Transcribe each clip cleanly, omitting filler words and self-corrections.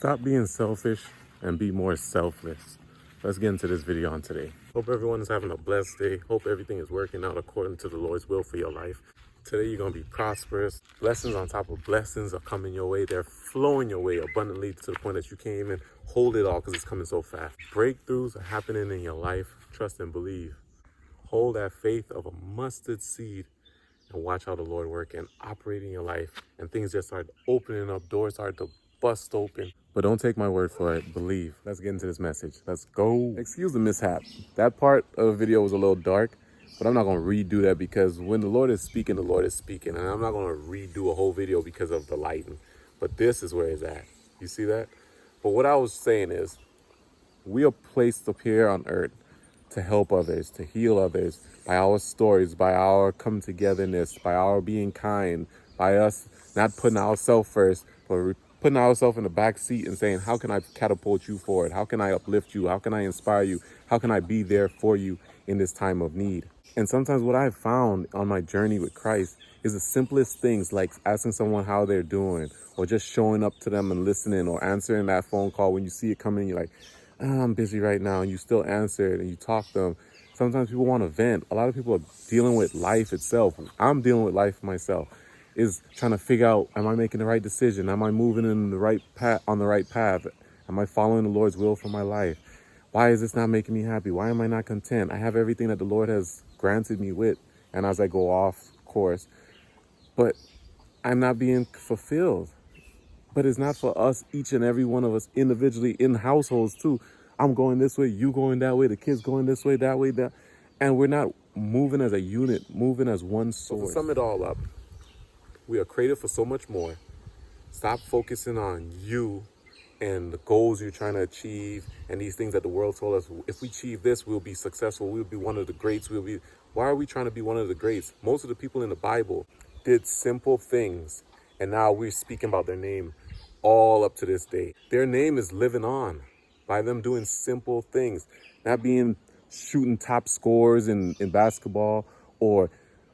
Stop being selfish and be more selfless. Let's get into this video on today. Hope everyone is having a blessed day. Hope everything is working out according to the Lord's will for your life. Today you're going to be prosperous. Blessings on top of blessings are coming your way. They're flowing your way abundantly to the point that you can't even hold it all because it's coming so fast. Breakthroughs are happening in your life. Trust and believe. Hold that faith of a mustard seed and watch how the Lord work and operate in your life. And things just start opening up. Doors start to bust open. But don't take my word for it. Believe. Let's get into this message. Let's go. Excuse the mishap. That part of the video was a little dark, but I'm not going to redo that because when the Lord is speaking, the Lord is speaking. And I'm not going to redo a whole video because of the lighting. But this is where it's at. You see that? But what I was saying is, we are placed up here on earth to help others, to heal others, by our stories, by our come togetherness, by our being kind, by us not putting ourselves first, but putting ourselves in the back seat and saying, how can I catapult you forward? How can I uplift you? How can I inspire you? How can I be there for you in this time of need? And sometimes what I've found on my journey with Christ is the simplest things, like asking someone how they're doing, or just showing up to them and listening, or answering that phone call when you see it coming, you're like, I'm busy right now, and you still answer it and you talk to them. Sometimes people want to vent. A lot of people are dealing with life itself. I'm dealing with life myself. Is trying to figure out, am I making the right decision? Am I moving in the right path, on the right path? Am I following the Lord's will for my life? Why is this not making me happy? Why am I not content? I have everything that the Lord has granted me with, and as I go off course, but I'm not being fulfilled. But it's not for us, each and every one of us individually in households too. I'm going this way, you going that way, the kids going this way, that way, that. And we're not moving as a unit, moving as one source. So to sum it all up, we are created for so much more. Stop focusing on you and the goals you're trying to achieve and these things that the world told us. If we achieve this, we'll be successful. We'll be one of the greats. Why are we trying to be one of the greats? Most of the people in the Bible did simple things, and now we're speaking about their name all up to this day. Their name is living on by them doing simple things, not being shooting top scores in basketball, or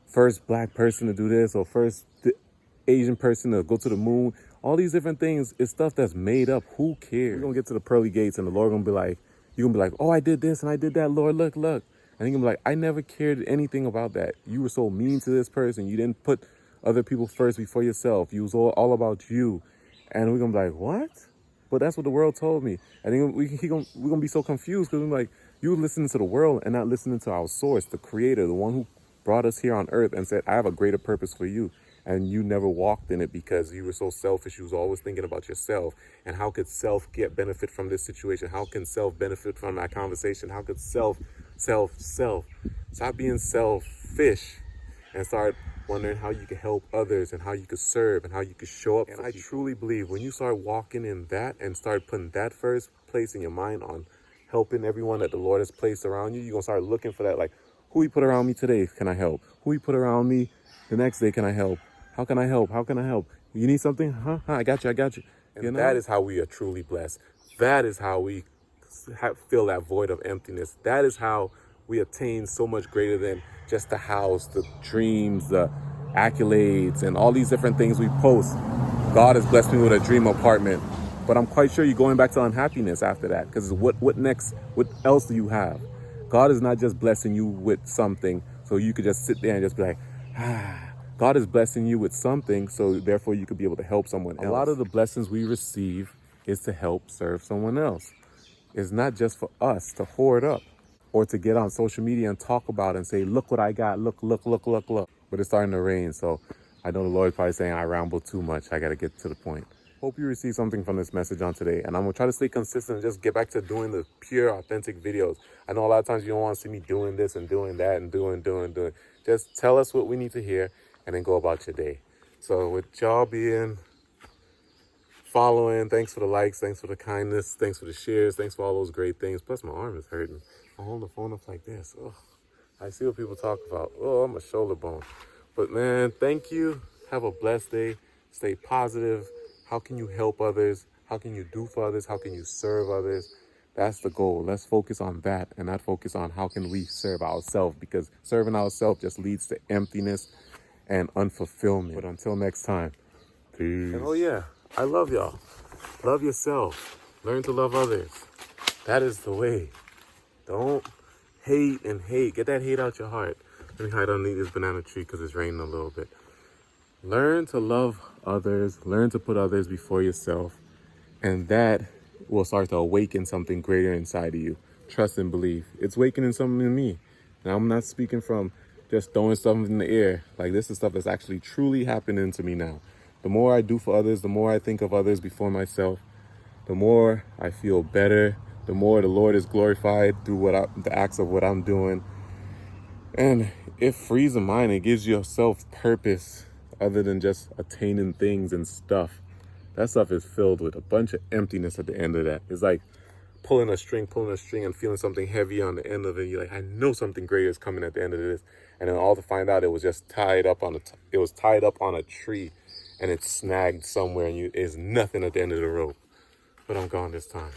first black person to do this, or first Asian person to go to the moon. All these different things is stuff that's made up. Who cares? You're gonna get to the pearly gates and the Lord gonna be like, you're gonna be like, oh, I did this and I did that, Lord, look. And you're gonna be like, I never cared anything about that. You were so mean to this person. You didn't put other people first before yourself. You was all about you. And we're gonna be like, what? But that's what the world told me. And then we're gonna be so confused because we're like, you listening to the world and not listening to our source, the creator, the one who brought us here on earth and said, I have a greater purpose for you. And you never walked in it because you were so selfish. You was always thinking about yourself. And how could self get benefit from this situation? How can self benefit from that conversation? How could self. Stop being selfish and start wondering how you can help others and how you could serve and how you could show up. And I truly believe when you start walking in that and start putting that first place in your mind on helping everyone that the Lord has placed around you, you're going to start looking for that. Like, who he put around me today, can I help? Who he put around me the next day, can I help? How can I help? How can I help? You need something? Huh? I got you. And you know? That is how we are truly blessed. That is how we fill that void of emptiness. That is how we attain so much greater than just the house, the dreams, the accolades, and all these different things we post. God has blessed me with a dream apartment, but I'm quite sure you're going back to unhappiness after that, because what next? What else do you have? God is not just blessing you with something so you could just sit there and just be like, ah. God is blessing you with something, so therefore you could be able to help someone else. A lot of the blessings we receive is to help serve someone else. It's not just for us to hoard up or to get on social media and talk about it and say, look what I got, look. But it's starting to rain, so I know the Lord's probably saying I ramble too much. I got to get to the point. Hope you receive something from this message on today. And I'm going to try to stay consistent and just get back to doing the pure, authentic videos. I know a lot of times you don't want to see me doing this and doing that and doing. Just tell us what we need to hear and then go about your day. So with y'all following, thanks for the likes, thanks for the kindness, thanks for the shares, thanks for all those great things. Plus my arm is hurting. I hold the phone up like this. Oh, I see what people talk about. Oh, I'm a shoulder bone. But man, thank you. Have a blessed day. Stay positive. How can you help others? How can you do for others? How can you serve others? That's the goal. Let's focus on that and not focus on how can we serve ourselves, because serving ourselves just leads to emptiness and unfulfillment. But until next time, peace. And oh yeah, I love y'all. Love yourself. Learn to love others. That is the way. Don't hate and hate. Get that hate out your heart. Let me hide underneath this banana tree because it's raining a little bit. Learn to love others. Learn to put others before yourself. And that will start to awaken something greater inside of you. Trust and believe. It's awakening something in me. Now, I'm not speaking from just throwing something in the air. Like, this is stuff that's actually truly happening to me now. The more I do for others, the more I think of others before myself, the more I feel better, the more the Lord is glorified through the acts of what I'm doing. And it frees the mind. It gives yourself purpose other than just attaining things and stuff. That stuff is filled with a bunch of emptiness at the end of that. It's like pulling a string and feeling something heavy on the end of it. You're like, I know something great is coming at the end of this. And then all to find out it was just tied up on a tree and it's snagged somewhere and there's nothing at the end of the rope. But I'm gone this time.